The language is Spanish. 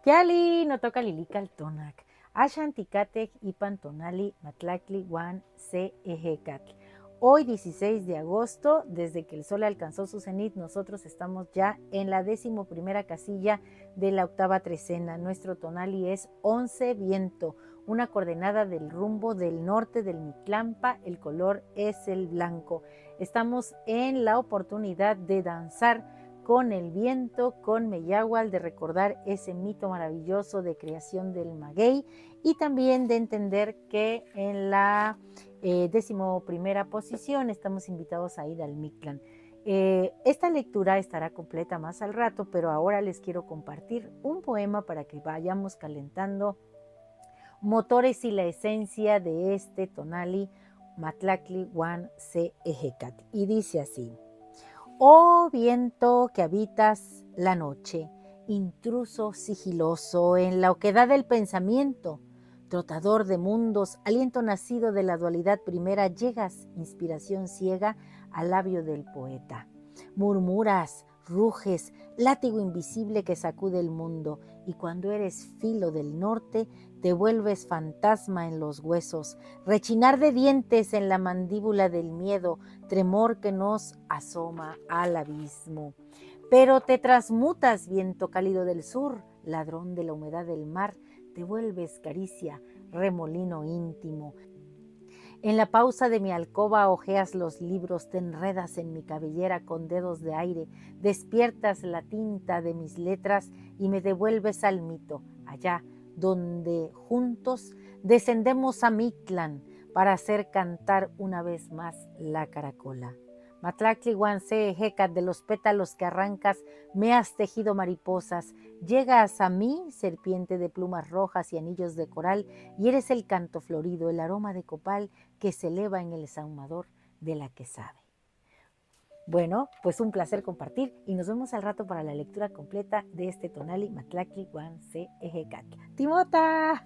Piali no toca lilical tonac. Ashan ticatec ipan tonali matlacli guan se ejecatl. Hoy 16 de agosto, desde que el sol alcanzó su cenit, nosotros estamos ya en la 11ª casilla de la octava trecena. Nuestro tonali es 11 viento, una coordenada del rumbo del norte del Mictlampa, el color es el blanco. Estamos en la oportunidad de danzar con el viento, con Meyahual, de recordar ese mito maravilloso de creación del maguey y también de entender que en la 11ª posición estamos invitados a ir al Mictlán. Esta lectura estará completa más al rato, pero ahora les quiero compartir un poema para que vayamos calentando motores y la esencia de este tonali Matlacli Guan Se Ejecat. Y dice así: oh viento que habitas la noche, intruso sigiloso en la oquedad del pensamiento, trotador de mundos, aliento nacido de la dualidad primera, llegas, inspiración ciega, al labio del poeta. Murmuras, ruges, látigo invisible que sacude el mundo, y cuando eres filo del norte, te vuelves fantasma en los huesos, rechinar de dientes en la mandíbula del miedo, tremor que nos asoma al abismo. Pero te transmutas, viento cálido del sur, ladrón de la humedad del mar, te vuelves caricia, remolino íntimo. En la pausa de mi alcoba hojeas los libros, te enredas en mi cabellera con dedos de aire, despiertas la tinta de mis letras y me devuelves al mito, allá donde juntos descendemos a Mictlán para hacer cantar una vez más la caracola. Matlacli Guanse, Hecat, de los pétalos que arrancas, me has tejido mariposas. Llegas a mí, serpiente de plumas rojas y anillos de coral, y eres el canto florido, el aroma de copal que se eleva en el sahumador de la que sabe. Bueno, pues un placer compartir y nos vemos al rato para la lectura completa de este tonali Matlacli Guanse Ejecat. ¡Timota!